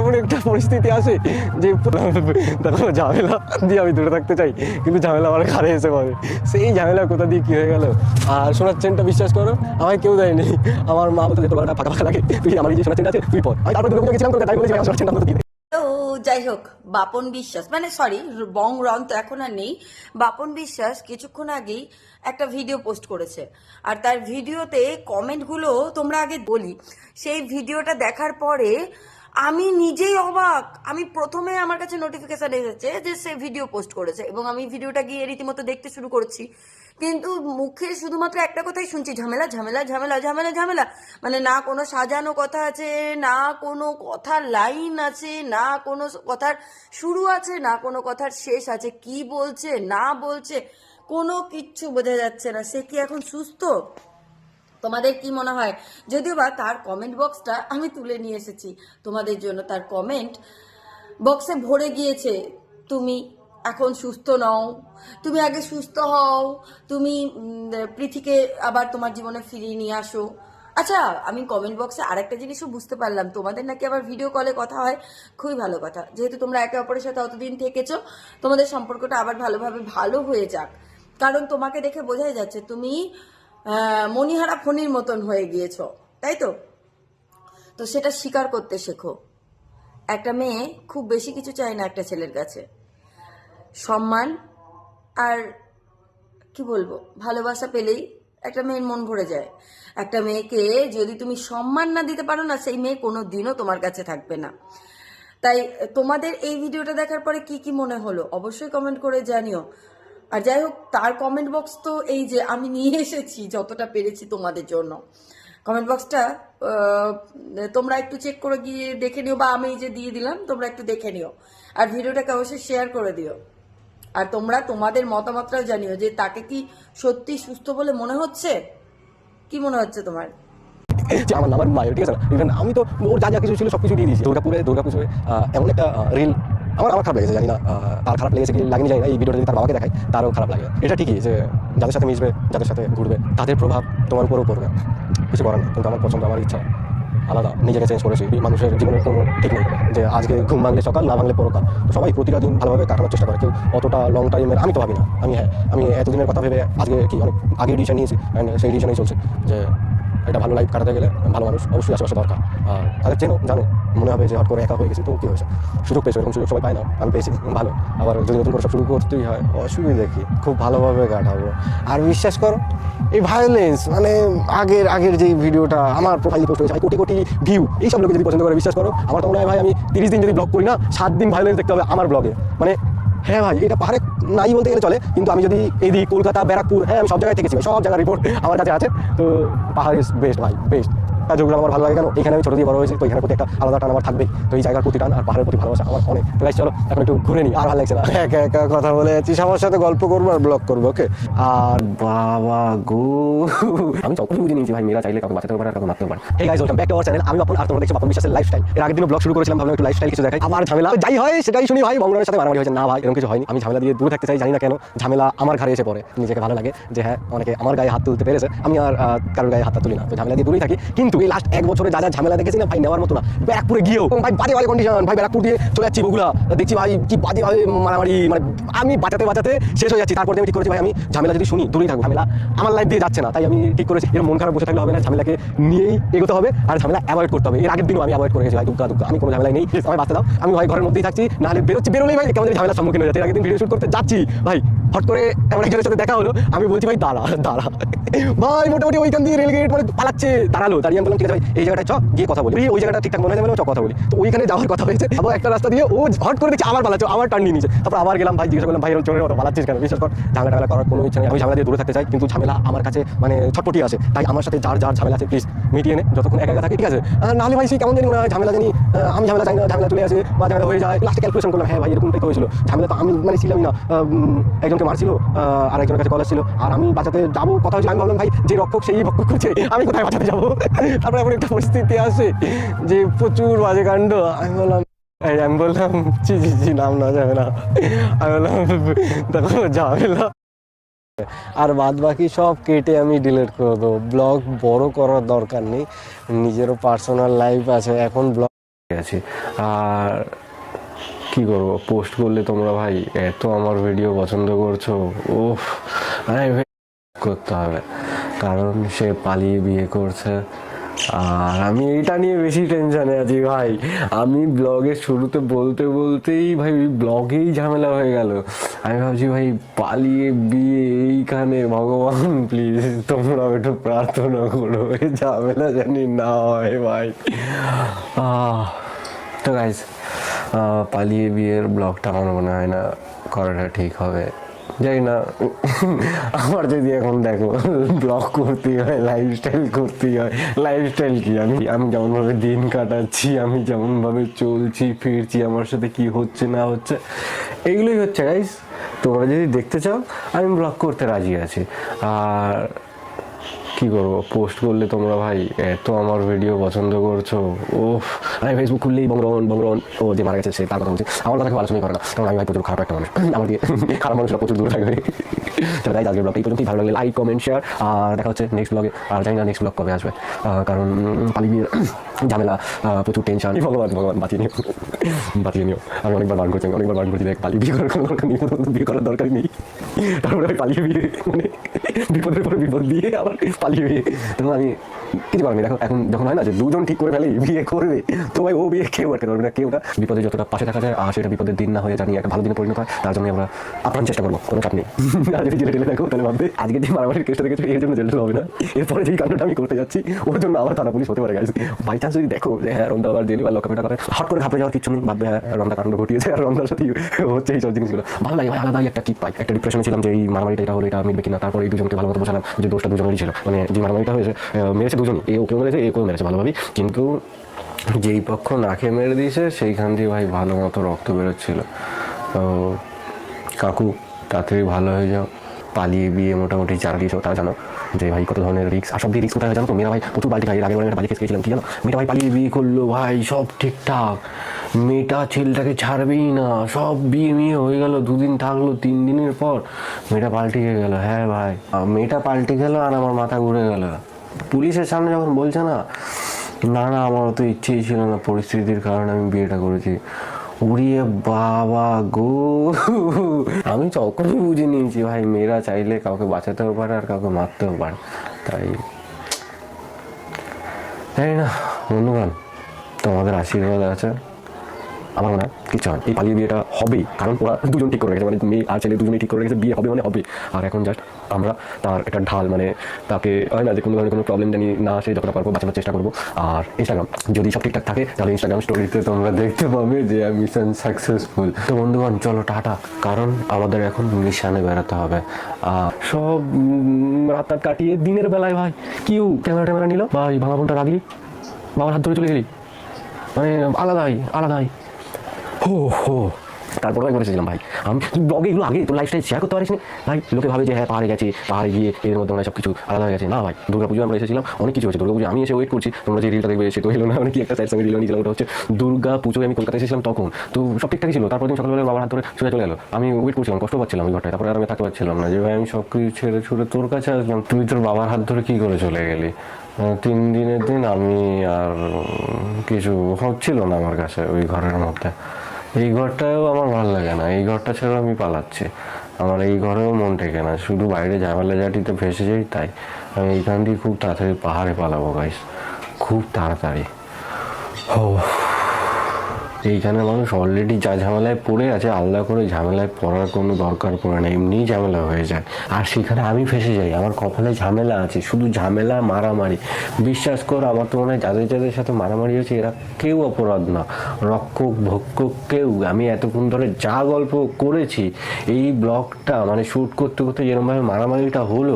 এমন একটা পরিস্থিতি আসে যে দেখো ঝামেলা দিয়ে আমি দূরে থাকতে চাই, কিন্তু ঝামেলা আমার ঘাড়ে এসে পড়ে। সেই ঝামেলা কোথা দিয়ে কী হয়ে গেল। আর সোনার চেনটা বিশ্বাস করো আমায় কেউ দেয়নি। আমার মা বলতে তোর ফাঁকা ফাঁকা লাগে, তুই আমার এই যে সোনার চেনটা আছে তুই পর। আমি তারপরে দুর্গা গেছিলাম তোকে, তাই বলেছি আমার সোনার চেনটা আমাকে দিয়ে। তো যাই হোক, বাপন বিশ্বাস মানে সরি বং রন তো এখন আর নেই। বাপন বিশ্বাস কিছুক্ষণ আগেই একটা ভিডিও পোস্ট করেছে, আর তার ভিডিওতে কমেন্টগুলো তোমরা আগে বলি। সেই ভিডিওটা দেখার পরে আমি নিজেই অবাক। আমি প্রথমে আমার কাছে নোটিফিকেশন এসেছে যে সে ভিডিও পোস্ট করেছে, এবং আমি ভিডিওটা গিয়ে রীতিমতো দেখতে শুরু করছি, কিন্তু মুখে শুধুমাত্র একটা কথাই শুনছি, ঝামেলা ঝামেলা ঝামেলা ঝামেলা ঝামেলা। মানে না কোনো সাজানো কথা আছে, না কোনো কথার লাইন আছে, না কোনো কথার শুরু আছে, না কোনো কথার শেষ আছে। কি বলছে না বলছে কোনো কিচ্ছু বোঝা যাচ্ছে না। সে কি এখন সুস্থ? তোমাদের কি মনে হয়? যদিও বা তার কমেন্ট বক্সটা আমি তুলে নিয়ে এসেছি তোমাদের জন্য। তার কমেন্ট বক্সে ভরে গিয়েছে, তুমি এখন সুস্থ নও, তুমি আগে সুস্থ হও, তুমি পৃথিকে আবার তোমার জীবনে ফিরিয়ে নিয়ে আসো। আচ্ছা, আমি কমেন্ট বক্সে আরেকটা জিনিসও বুঝতে পারলাম, তোমাদের নাকি আবার ভিডিও কলে কথা হয়। খুবই ভালো কথা, যেহেতু তোমরা একে অপরের সাথে অতদিন থেকেছো, তোমাদের সম্পর্কটা আবার ভালোভাবে ভালো হয়ে যাক। কারণ তোমাকে দেখে বোঝাই যাচ্ছে তুমি মণিহারা ফণির মতন হয়ে গিয়েছো, তাই তো? তো সেটা স্বীকার করতে শেখো। একটা মেয়ে খুব বেশি কিছু চায় না একটা ছেলের কাছে, সম্মান আর কি বলবো, ভালোবাসা পেলেই একটা মেয়ের মন ভরে যায়। একটা মেয়েকে যদি তুমি সম্মান না দিতে পারো না, সেই মেয়ে কোনো দিনও তোমার কাছে থাকবে না। তাই তোমাদের এই ভিডিওটা দেখার পরে কি কি মনে হলো অবশ্যই কমেন্ট করে জানিও। আর যাই হোক, তার কমেন্ট বক্স তো এই যে আমি নিয়ে এসেছি যতটা পেরেছি তোমাদের জন্য। কমেন্ট বক্সটা তোমরা একটু চেক করে গিয়ে দেখে নিও, বা আমি এই যে দিয়ে দিলাম তোমরা একটু দেখে নিও, আর ভিডিওটাকে অবশ্যই শেয়ার করে দিও। আর তোমরা তোমাদের মতামতটাও জানিও যে তাকে কি সত্যি সুস্থ বলে মনে হচ্ছে, কি মনে হচ্ছে তোমার? যে আমার নাম মায়ের, ঠিক আছে না, ইভেন আমি তো ওর যা যা কিছু ছিল সব কিছু দিয়ে দিয়েছি। দুর্গাপুরে এমন একটা রিল আমার খারাপ লেগেছে, জানি না তার খারাপ লেগেছে কি লাগেনি জানি না। এই ভিডিওটা যদি তার বাবাকে দেখায় তারও খারাপ লাগে। এটা ঠিকই যে যাদের সাথে মিশবে, যাদের সাথে ঘুরবে, তাদের প্রভাব তোমার উপরও পড়বে, কিছু করার নেই। কিন্তু আমার পছন্দ, আমার ইচ্ছা আলাদা, নিজেকে চেঞ্জ করেছি। মানুষের জীবনের কোনো ঠিক নেই যে আজকে ঘুম ভাঙলে সকাল, না ভাঙলে পরকাল। তো সবাই প্রতিটা দিন ভালোভাবে কাটানোর চেষ্টা করে, কেউ অতটা লং টাইমের আমি তো ভাবি না। আমি এতদিনের কথা ভেবে আজকে কি অনেক আগে ডিসিশন নিয়েছি, অ্যান্ড সেই ডিসিশনেই চলছে যে একটা ভালো লাইফ কাটাতে গেলে ভালো মানুষ অবশ্যই আশেপাশে দরকার। আর তাদের চেনো জানো, মনে হবে যে হট করে একা হয়ে গেছি, তো কী হয়েছে, সুযোগ পেয়েছো, এরকম সুযোগ সবাই পায় না, আমি পেয়েছি, ভালো। আবার যদি নতুন করে সব শুরু করতেই হয়, অসুবিধা কি, খুব ভালোভাবে কাটাবো। আর বিশ্বাস করো, এই ভায়োলেন্স মানে আগের যে ভিডিওটা আমার প্রোফাইলে পোস্ট হয়েছে, কোটি কোটি ভিউ, এইসব লোকে যদি পছন্দ করে, বিশ্বাস করো আমার তো মনে হয় ভাই আমি 30 দিন যদি ব্লগ করি না, 7 দিন ভায়োলেন্স দেখতে হবে আমার ব্লগে। মানে হ্যাঁ ভাই, এটা পাহাড়ে নাই বলতে গেলে চলে, কিন্তু আমি যদি এইদিকে কলকাতা, ব্যারাকপুর, হ্যাঁ আমি সব জায়গায় থেকেছি, সব জায়গার রিপোর্ট আমার কাছে আছে। তো পাহাড় ইজ বেস্ট ভাই, বেস্ট। যেগুলো আমার ভালো লাগে, কেন এখানে আমি ছোটো দিয়ে বড় হয়েছি, তো এখানে প্রতি একটা আলাদা টান আমার থাকবেই। তো এই জায়গার প্রতি টান আর পাহাড়ের প্রতি ভালোবাসা আমার অনেক। তো চলো এখন একটু ঘুরে নিই, আর ভালো লাগছে না একা একা কথা বলে যাচ্ছি। সবার সাথে গল্প করবো আর ব্লগ করবো, ওকে। আর বাবা গো, আমি যখনই বুঝে নিয়েছি ভাই, মেয়েরা চাইলে কাউকে বাঁচাতে পারে আর কাউকে মারতে পারে। Hey guys, welcome back to our channel. আমি বাপন, আর তোমরা দেখছো বাপন বিশ্বাসের লাইফস্টাইল। এর আগের দিনও ব্লগ শুরু করেছিলাম, ভাবলাম একটু লাইফস্টাইল কিছু দেখাই। আমার ঝামেলা যাই হয় সেটাই শুনি ভাই, বঙ্গনের সাথে মারামারি হয়েছে। না ভাই, এরকম কিছু হয়নি। আমি ঝামেলা দিয়ে দূরে থাকতে চাই, জানি না কেন ঝামেলা আমার ঘাড়ে এসে পড়ে। নিজেকে ভালো লাগে যে হ্যাঁ অনেকে আমার গায়ে হাত তুলতে পেরেছে, আমি আর কারোর গায়ে হাতটা তুলি না। তো ঝামেলা দিয়ে দূরেই থাকি। কিন্তু এই লাস্ট 1 বছরে যা যা ঝামেলা দেখেছি না ভাই, নেওয়ার মতো না। ব্যারাকপুরে গিয়েও ভাই বাজে কন্ডিশন ভাই, ব্যারাকপুর দিয়ে চলে যাচ্ছি বগুড়া, দেখছি ভাই কি বাজে ভাবে মারামারি, মানে আমি বাঁচাতে শেষ হয়ে যাচ্ছি। তারপরে আমি ঠিক করেছি ভাই, আমি ঝামেলা যদি শুনি দূরেই থাকবো, ঝামেলা আমার লাইফ দিয়ে যাচ্ছে না। তাই আমি ঠিক করেছি এর মন খারাপ বসে থাকলে হবে না, ঝামেলাকে নিয়েই এগোতে হবে আর ঝামেলা অ্যাভয়েড করতে হবে। এর আগের দিনও আমি অ্যাভয়েড করে গেছি ভাই, দুঃখ আমি কোনো ঝামেলা নেই, আমি বাঁচতে দাও। আমি ভাই ঘরের মধ্যেই থাকছি, নাহলে বেরোলেই ভাই কেমন ঝামেলার সম্মুখীন হয়ে যাচ্ছে। এর আগের দিন ভিডিও শুট করতে যাচ্ছি ভাই, হট করে এমন একজনের সাথে দেখা হলো, আমি বলছি ভাই দাঁড়া ভাই, মোটামুটি ওইখান দিয়ে রেলগেট মানে পালাচ্ছে, দাঁড়ালো। দাঁড়িয়ে আমি বললাম ঠিক আছে ভাই, এই জায়গাটায় চ গিয়ে কথা বলি, ওই জায়গাটা ঠিকঠাক মনে হয় না, কথা বলি। তো ওইখানে যাওয়ার কথা হয়েছে, আবার একটা রাস্তা দিয়ে ও হট করে দেখছি আবার পালাচ্ছে, আবার টার্ন নিয়ে নিয়েছে। তারপর আবার গেলাম ভাই, জিজ্ঞাসা করলাম ভাই চোরের মতো পালাচ্ছিস কেন? বিশ্বাস কর ঝামেলা করার কোনো ইচ্ছা নেই, আমি ঝামেলা দিয়ে দূরে থাকতে চাই, কিন্তু ঝামেলা আমার কাছে মানে ছটপটি আছে। তাই আমার সাথে যার ঝামেলা আছে প্লিজ মিটিয়ে নে, যতক্ষণ একা থাকে, ঠিক আছে? নাহলে ভাই সেই কেমন জানি মনে হয় ঝামেলা জানি, আমি ঝামেলা চাই না, ঝামেলা চলে আসে বা ঝামেলা হয়ে যায়। লাস্টে ক্যালকুলেশন করলাম, হ্যাঁ ভাই এরকমটাই তো হয়েছিল। ঝামেলা তো আমি মানে ছিলামই না, একজনকে মারছিল আর একজনের কাছে কল আসছিল, আর আমি বাঁচাতে যাবো কথা হয়েছিল। আমি ভাবলাম ভাই যে রক্ষক সেই ভক্ষক করছে, আমি কোথায় বাঁচাতে যাবো? তারপরে এমন একটা পরিস্থিতি আসে যে প্রচুর বাজে কাণ্ড। আমি বললাম জি নাম না যাবে না, আমি বললাম দেখো ঝামেলা। আর বাদ বাকি সব কেটে আমি ডিলিট করে দেবো। ব্লগ বড় করার দরকার নেই, নিজেরও পার্সোনাল লাইফ আছে এখন। ব্লগ আছি। আর কি করবো, পোস্ট করলে তোমরা ভাই এত আমার ভিডিও পছন্দ করছো, ওফ করতে হবে, কারণ সে পালিয়ে বিয়ে করছে। আর আমি এইটা নিয়ে বেশি টেনশনে আছি ভাই। আমি ব্লগের শুরুতে বলতে বলতেই ভাই ব্লগেই ঝামেলা হয়ে গেল। আমি ভাবছি ভাই পালিয়ে বিয়ে এইখানে, ভগবান প্লিজ তোমরা একটু প্রার্থনা করো এই ঝামেলা জানি না হয় ভাই। তো গাইজ, পালিয়ে বিয়ের ব্লগটা আমার মনে হয় না করাটা ঠিক হবে। জানি না, আমার যদি এখন দেখো ব্লগ করতেই হয়, লাইফস্টাইল করতেই হয়, লাইফস্টাইল কি, আমি যেমনভাবে দিন কাটাচ্ছি, আমি যেমনভাবে চলছি ফিরছি, আমার সাথে কি হচ্ছে না হচ্ছে, এইগুলোই হচ্ছে গাইজ। তোমরা যদি দেখতে চাও আমি ব্লগ করতে রাজি আছি। আর কি করবো, পোস্ট করলে তোমরা ভাই এত আমার ভিডিও পছন্দ করছো, ওফ। আমি ফেসবুক খুললেই বংরন ও যে মারা গেছে সে তার কথা বলছি, আমার কথা কেউ আলোচনাই করে না, কারণ আমি ভাই প্রচুর খারাপ একটা মানুষ, আমার দিয়ে খারাপ মানুষরা প্রচুর দূরে থাকবে। চলো গাইজ, আজকের ব্লগটা এই পর্যন্তই। ভালো লাগলে লাইক কমেন্ট শেয়ার, আর দেখা হচ্ছে নেক্সট ব্লগে। আর জানি না নেক্সট ব্লগ কবে আসবে, কারণ পালিয়ে বিয়ের ঝামেলা, প্রচুর টেনশন। ভগবান বাঁচিয়ে নিও। আমি অনেকবার বারণ করছি দেখ পালিয়ে বিয়ে করার কোনো দরকার নেই, বিয়ে করার দরকারই নেই। তারপরে আমি পালিয়ে বিয়ে, মানে বিপদের পরে বিপদ দিয়ে আবার পালিয়ে বিয়ে। তখন আমি কিছু করার নেই। দেখো এখন যখন হয় না যে দুজন ঠিক করে ফেলে বিয়ে করবে, তো ভাই ও বিয়ে কেউ আটকে পারবে না, কেউ না। বিপদে যতটা পাশে থাকা যায় আর সেটা বিপদের দিন না হয়ে জানি একটা ভালো দিনে পরিণত হয়, তার জন্য আমরা আপ্রাণ চেষ্টা করবো, কোনো চাপ নেই। আর যদি জেলে টেলে দেখো তাহলে ভাববে আজকে যে মারামারির কেসটা দেখেছো এর জন্য জেলে হবে না, এরপরে যেই কাণ্ডটা আমি করতে যাচ্ছি ওর জন্য আবার থানা পুলিশ হতে পারে গাইজ। বাই চান্স যদি দেখো যে হ্যাঁ রন্দা আবার জেলে বা লক্ষ্যটা করে, হট করে ঘাপড়ে যাওয়ার কিছু নেই, ভাববে হ্যাঁ রন্দা কাণ্ড ঘটিয়েছে আর রন্দার সাথে হচ্ছে এই সব জিনিসগুলো। ভালো লাগে ভাই, আলাদাই একটা কিক পাই। একটা ডিপ্রেশনে ছিলাম যে এই মারামারিটা এটা হলো, এটা মিটবে কিনা। তারপরে এই দুজনকে ভালো মতো বোঝালাম যে দোষটা দুজনেরই ছিল, মানে যে মারামারিটা হয়েছে মেরেছে দুজনই, এ ওকেও মেরেছে একেও মেরেছে ভালোভাবেই, কিন্তু যেই পক্ষ নাকে মেরে দিয়েছে সেইখান দিয়ে ভাই ভালো মতো রক্ত বেরোচ্ছিল। তো কাকু তাড়াতাড়ি ভালো হয়ে যাও, পালিয়ে বিয়ে মোটামুটি যারা দিয়েছো তারা জানো যে ভাই কত ধরনের রিস্ক। আর সব দিয়ে রিস্ক কোথায় জানো তো, মেয়েরা ভাই প্রচুর বাড়ি খাই। আগের একটা বাড়ি খেয়ে গেছিলাম, কি জানো, মেয়েটা ভাই পালিয়ে বিয়ে করলো ভাই, সব ঠিকঠাক, মেয়েটা ছেলেটাকে ছাড়বেই না, সব বিয়ে হয়ে গেল, 2 দিন থাকলো, 3 দিনের পর মেয়েটা পাল্টে গেল। হ্যাঁ ভাই, মেয়েটা পাল্টে গেল আর আমার মাথা ঘুরে গেল। পুলিশের সামনে যখন বলছে না না আমার তো ইচ্ছেই ছিল না, পরিস্থিতির কারণে আমি বিয়েটা করেছি, উড়িয়ে বাবা গো। আমি তখনই বুঝে নিয়েছি ভাই মেয়েরা চাইলে কাউকে বাঁচাতেও পারে আর কাউকে মারতেও পারে। তাই জানি না বন্ধুগণ, তোমাদের আশীর্বাদ আছে, আমার মনে হয় কিছু হয় এই পালিয়ে বিয়েটা হবেই, কারণ ওরা দুজন ঠিক করে রেখেছে, মানে মেয়ে আর ছেলে দুজনেই ঠিক করে রেখেছে, বিয়ে হবে মানে হবে। আর এখন জাস্ট আমরা তার একটা ঢাল, মানে তাকে হয় না যে কোনো ধরনের কোনো প্রবলেম জানি না আসে, যতটা পারবো বাঁচানোর চেষ্টা করবো। আর ইনস্টাগ্রাম যদি সব ঠিকঠাক থাকে তাহলে ইনস্টাগ্রাম স্টোরিতে তোমরা দেখতে পাবে যে মিশন সাকসেসফুল। তো বন্ধুগণ চলো টাটা, কারণ আমাদের এখন মিশনে বেরোতে হবে। আর সব রাত কাটিয়ে দিনের বেলায় ভাই কেউ ক্যামেরা নিল ভাই, ভাঙা বোনটা রাখলি, বাবার হাত ধরে চলে গেলি, মানে আলাদাই হো। তারপরে আমি বলেছিলাম ভাই আমি ব্লগে এগুলো আগে তো লাইফস্টাইল শেয়ার করতে পারিস ভাই। লোকে ভাবে যে হ্যাঁ পাহাড়ে গেছি, পাহাড়ে গিয়ে এর মধ্যে সব কিছু আলাদা হয়ে গেছে। না ভাই, দুর্গাপুজো আমরা এসেছিলাম, অনেক কিছু হয়েছে। দুর্গাপুজো আমি এসে ওয়েট করছি, তোমরা যে রিলটা দেখবে সে তো হলো না, মানে কি একটা সাইড সঙ্গে রিল নিয়েছিলাম, ওটা হচ্ছে দুর্গাপুজোয় আমি কলকাতা এসেছিলাম তখন, তো সব ঠিকঠাকই ছিল। তারপর দিন সকালবেলা বাবার হাত ধরে চলে গেল, আমি ওয়েট করছিলাম, কষ্ট পাচ্ছিলাম ওই ঘরটায়। তারপরে আর আমি থাকতে পারছিলাম না যে ভাই আমি সব কিছু ছেড়ে ছুড়ে তোর কাছে আসলাম, তুই তোর বাবার হাত ধরে কী করে চলে গেলি। 3 দিনের দিন আমি আর কিছু হচ্ছিল না আমার কাছে ওই ঘরের মধ্যে। এই ঘরটাও আমার ভালো লাগে না, এই ঘরটা ছেড়ে আমি পালাচ্ছি, আমার এই ঘরেও মন টেকে না, শুধু বাইরে ঝামেলা জাটিতে ফেসে যাই। তাই আমি এইখান দিয়ে খুব তাড়াতাড়ি পাহাড়ে পালাবো গাইস, খুব তাড়াতাড়ি। ও এইখানে মানুষ অলরেডি যা ঝামেলায় পড়ে আছে, আলাদা করে ঝামেলায় পড়ার কোনো দরকার পড়ে না, এমনিই ঝামেলা হয়ে যায়। আর সেখানে আমি ফেসে যাই, আমার কপালে ঝামেলা আছে, শুধু ঝামেলা মারামারি। বিশ্বাস কর আমার তো মনে হয় যাদের সাথে মারামারি হয়েছে এরা কেউ অপরাধ না, রক্ষক ভক্ষক কেউ। আমি এতক্ষণ ধরে যা গল্প করেছি এই ব্লগটা মানে শ্যুট করতে করতে যেরকমভাবে মারামারিটা হলো,